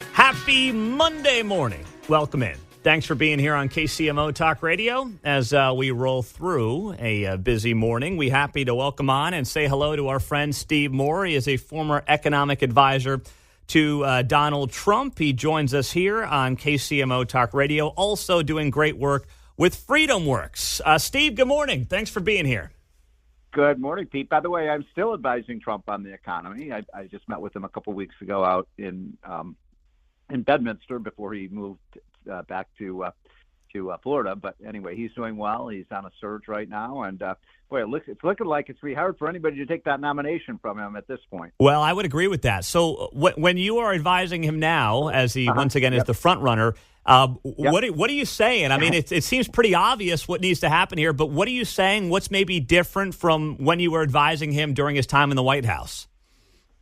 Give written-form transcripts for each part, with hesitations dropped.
Happy Monday morning. Welcome in. Thanks for being here on KCMO Talk Radio. As we roll through a busy morning, we're happy to welcome on and say hello to our friend Steve Moore. He is a former economic advisor to Donald Trump. He joins us here on KCMO Talk Radio, also doing great work with FreedomWorks. Steve, good morning. Thanks for being here. Good morning, Pete. By the way, I'm still advising Trump on the economy. I just met with him a couple weeks ago out in Bedminster before he moved back to Florida. But anyway, he's doing well. He's on a surge right now, and boy, it's looking like it's really hard for anybody to take that nomination from him at this point. Well, I would agree with that. So when you are advising him now, as he once again is the front runner, what are you saying? I mean, it seems pretty obvious what needs to happen here, but what are you saying? What's maybe different from when you were advising him during his time in the White House?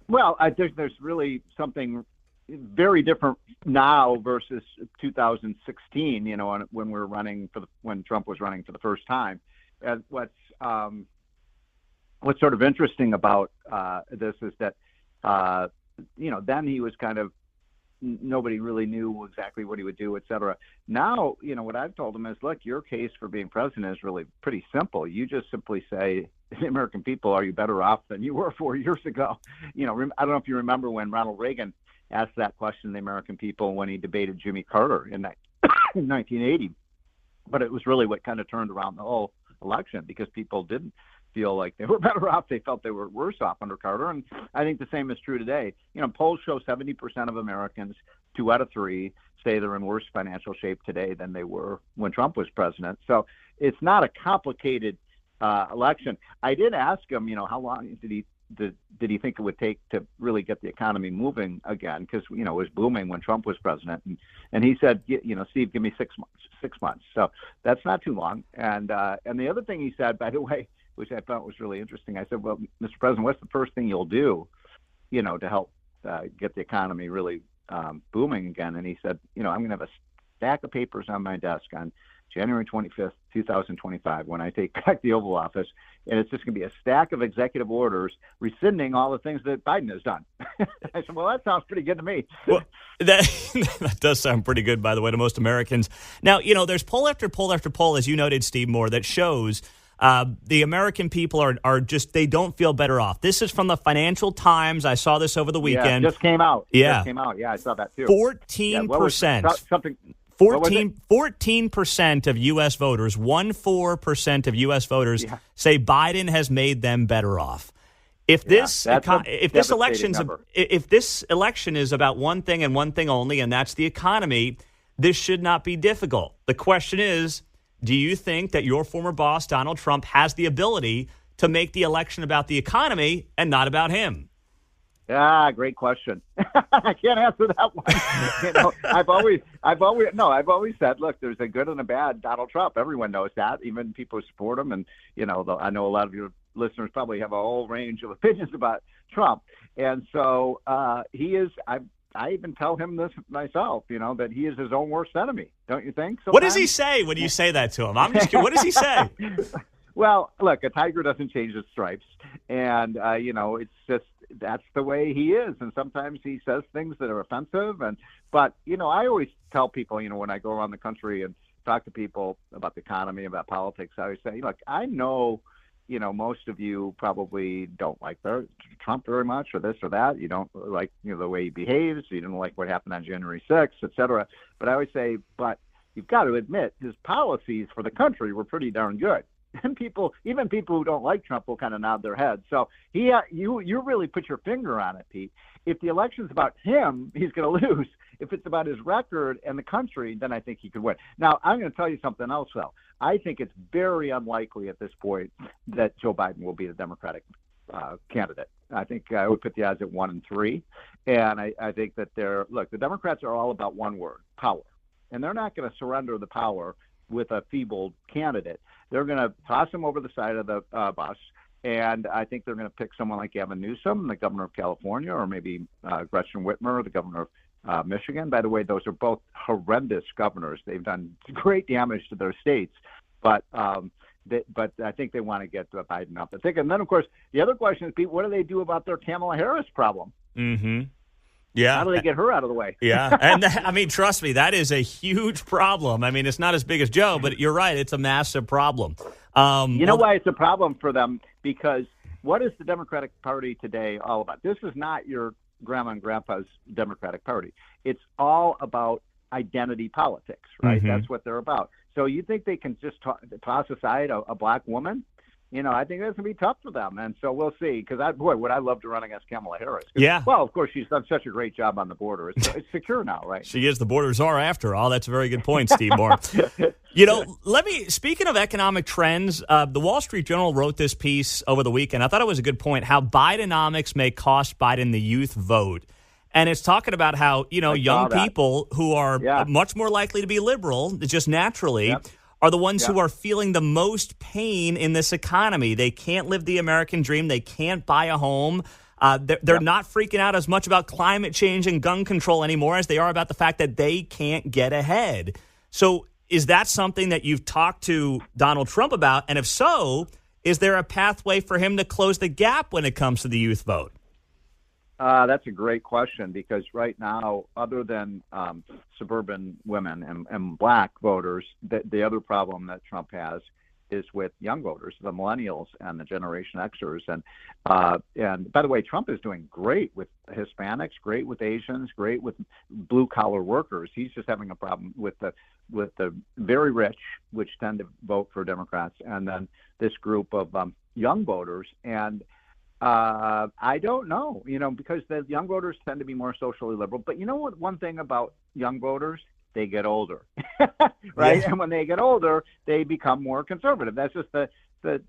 Well, I think there's really something very different now versus 2016. You know, when we're running when Trump was running for the first time. And what's sort of interesting about this is that then he was kind of, nobody really knew exactly what he would do, et cetera. Now, what I've told him is, look, your case for being president is really pretty simple. You just simply say, the American people, are you better off than you were 4 years ago? I don't know if you remember when Ronald Reagan asked that question to the American people when he debated Jimmy Carter in 1980. But it was really what kind of turned around the whole election, because people didn't feel like they were better off. They felt they were worse off under Carter. And I think the same is true today. Polls show 70% of Americans, 2 out of 3, say they're in worse financial shape today than they were when Trump was president. So it's not a complicated election. I did ask him, how long did he think it would take to really get the economy moving again? Because, it was booming when Trump was president. And he said, Steve, give me 6 months. 6 months. So that's not too long. And the other thing he said, by the way, which I thought was really interesting, I said, well, Mr. President, what's the first thing you'll do, to help get the economy really booming again? And he said, I'm going to have a stack of papers on my desk on January 25th, 2025, when I take back the Oval Office, and it's just going to be a stack of executive orders rescinding all the things that Biden has done. I said, well, that sounds pretty good to me. Well, that does sound pretty good, by the way, to most Americans. Now, there's poll after poll after poll, as you noted, Steve Moore, that shows the American people are just, they don't feel better off. This is from the Financial Times. I saw this over the weekend. Yeah, just came out. Yeah. Just came out. Yeah, I saw that too. 14%. 14% of U.S. voters, 14% of U.S. voters say Biden has made them better off. If this election is about one thing and one thing only, and that's the economy, this should not be difficult. The question is, do you think that your former boss, Donald Trump, has the ability to make the election about the economy and not about him? Yeah, great question. I can't answer that one. I've always said, look, there's a good and a bad Donald Trump. Everyone knows that, even people who support him. And, I know a lot of your listeners probably have a whole range of opinions about Trump. And so he is, I even tell him this myself, that he is his own worst enemy. Don't you think? Sometimes? What does he say when you say that to him? I'm just curious. What does he say? Well, look, a tiger doesn't change its stripes. And, it's just, that's the way he is. And sometimes he says things that are offensive. But I always tell people, when I go around the country and talk to people about the economy, about politics, I always say, look, I know, most of you probably don't like Trump very much, or this or that. You don't like, the way he behaves. You don't like what happened on January 6th, et cetera. But I always say, but you've got to admit his policies for the country were pretty darn good. And even people who don't like Trump will kind of nod their heads. So you really put your finger on it, Pete. If the election's about him, he's going to lose. If it's about his record and the country, then I think he could win. Now, I'm going to tell you something else, though. I think it's very unlikely at this point that Joe Biden will be the Democratic candidate. I think I would put the odds at 1 in 3. And I think that the Democrats are all about one word, power. And they're not going to surrender the power with a feeble candidate. They're going to toss him over the side of the bus, and I think they're going to pick someone like Gavin Newsom, the governor of California, or maybe Gretchen Whitmer, the governor of Michigan. By the way, those are both horrendous governors. They've done great damage to their states, but I think they want to get Biden up the ticket. And then, of course, the other question is, Pete, what do they do about their Kamala Harris problem? Mm-hmm. Yeah. How do they get her out of the way? Yeah. And I mean, trust me, that is a huge problem. I mean, it's not as big as Joe, but you're right. It's a massive problem. You know why it's a problem for them? Because what is the Democratic Party today all about? This is not your grandma and grandpa's Democratic Party. It's all about identity politics, right? Mm-hmm. That's what they're about. So you think they can just toss aside a black woman? You know, I think that's going to be tough for them. And so we'll see. Because, would I love to run against Kamala Harris. Yeah. Well, of course, she's done such a great job on the border. It's secure now, right? She is the border czar after all. That's a very good point, Steve Moore. Speaking of economic trends, the Wall Street Journal wrote this piece over the weekend. I thought it was a good point, how Bidenomics may cost Biden the youth vote. And it's talking about how, young people who are much more likely to be liberal, just naturally, are the ones who are feeling the most pain in this economy. They can't live the American dream. They can't buy a home. They're not freaking out as much about climate change and gun control anymore as they are about the fact that they can't get ahead. So is that something that you've talked to Donald Trump about? And if so, is there a pathway for him to close the gap when it comes to the youth vote? That's a great question, because right now, other than suburban women and black voters, the other problem that Trump has is with young voters, the millennials and the Generation Xers. And by the way, Trump is doing great with Hispanics, great with Asians, great with blue collar workers. He's just having a problem with the very rich, which tend to vote for Democrats, and then this group of young voters. And I don't know, because the young voters tend to be more socially liberal. But you know what? One thing about young voters, they get older, right? Yeah. And when they get older, they become more conservative. That's just the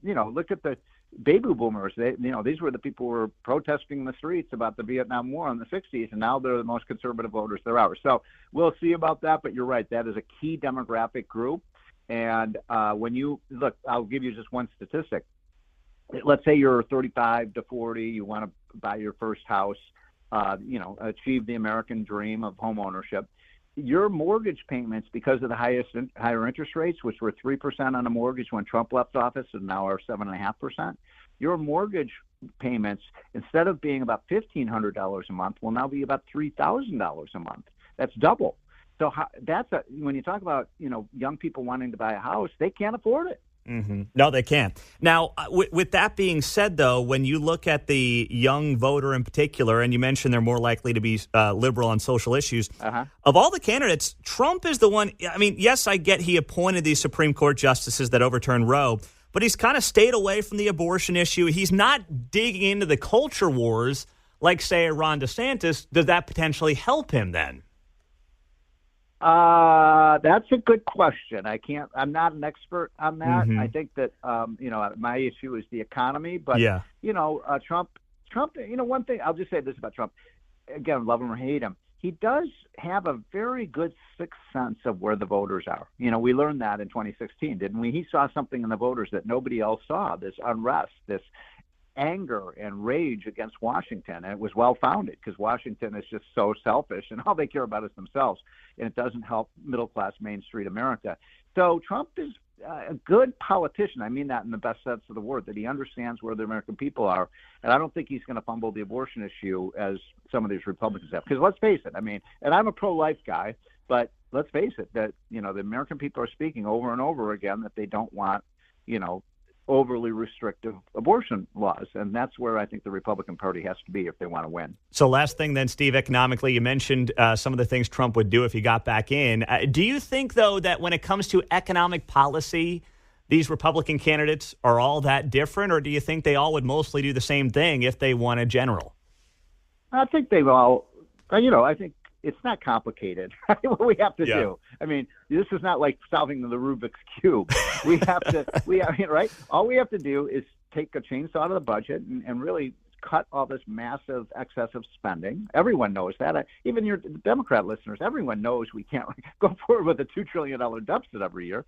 look at the baby boomers. These were the people who were protesting in the streets about the Vietnam War in the 60s, and now they're the most conservative voters there are. So we'll see about that. But you're right. That is a key demographic group. And when you look, I'll give you just one statistic. Let's say you're 35 to 40, you want to buy your first house, achieve the American dream of home ownership. Your mortgage payments, because of the higher interest rates, which were 3% on a mortgage when Trump left office and now are 7.5%, your mortgage payments, instead of being about $1,500 a month, will now be about $3,000 a month. That's double. So when you talk about, young people wanting to buy a house, they can't afford it. Mm-hmm. No, they can't. Now, with that being said, though, when you look at the young voter in particular, and you mentioned they're more likely to be liberal on social issues, of all the candidates, Trump is the one. I mean, yes, I get he appointed these Supreme Court justices that overturned Roe, but he's kind of stayed away from the abortion issue. He's not digging into the culture wars like, say, Ron DeSantis. Does that potentially help him then? That's a good question. I'm not an expert on that. Mm-hmm. I think that, my issue is the economy, but, Trump, one thing, I'll just say this about Trump, again, love him or hate him. He does have a very good sixth sense of where the voters are. We learned that in 2016, didn't we? He saw something in the voters that nobody else saw, this unrest, this anger and rage against Washington. And it was well-founded, because Washington is just so selfish, and all they care about is themselves, and it doesn't help middle-class Main Street America. So Trump is a good politician. I mean that in the best sense of the word, that he understands where the American people are. And I don't think he's going to fumble the abortion issue as some of these Republicans have. Because let's face it, and I'm a pro-life guy, but let's face it, that, the American people are speaking over and over again that they don't want, overly restrictive abortion laws. And that's where I think the Republican Party has to be if they want to win. So last thing then, Steve, economically, you mentioned some of the things Trump would do if he got back in. Do you think, though, that when it comes to economic policy, these Republican candidates are all that different, or do you think they all would mostly do the same thing if they won a general? I think they've all, I think it's not complicated. What we have to do. This is not like solving the Rubik's Cube. We have to, right? All we have to do is take a chainsaw out of the budget and really cut all this massive excessive spending. Everyone knows that. Even your Democrat listeners, everyone knows we can't go forward with a $2 trillion deficit every year.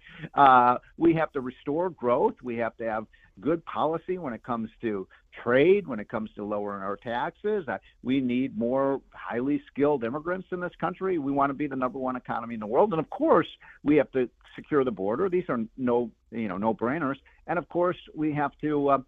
We have to restore growth. We have to have good policy when it comes to trade, when it comes to lowering our taxes. We need more highly skilled immigrants in this country. We want to be the number one economy in the world. And of course, we have to secure the border. These are no-brainers. And of course, we have to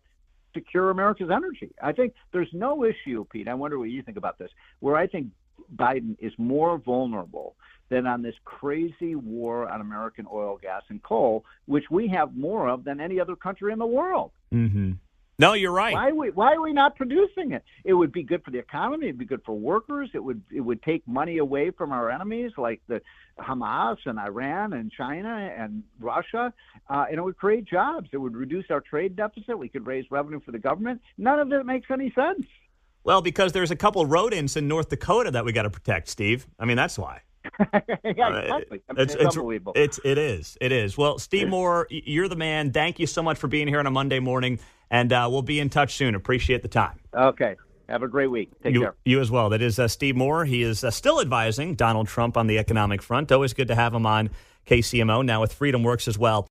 secure America's energy. I think there's no issue, Pete, I wonder what you think about this, where I think Biden is more vulnerable than on this crazy war on American oil, gas, and coal, which we have more of than any other country in the world. Mm-hmm. No, you're right. Why are we not producing it? It would be good for the economy. It'd be good for workers. It would take money away from our enemies like the Hamas and Iran and China and Russia, and it would create jobs. It would reduce our trade deficit. We could raise revenue for the government. None of it makes any sense. Well, because there's a couple rodents in North Dakota that we got to protect, Steve. I mean, that's why. Yeah, exactly. I mean, it's unbelievable. It is. Well, Steve Moore, you're the man. Thank you so much for being here on a Monday morning, and we'll be in touch soon. Appreciate the time. Okay. Have a great week. Take care. You as well. That is Steve Moore. He is still advising Donald Trump on the economic front. Always good to have him on KCMO, now with FreedomWorks as well.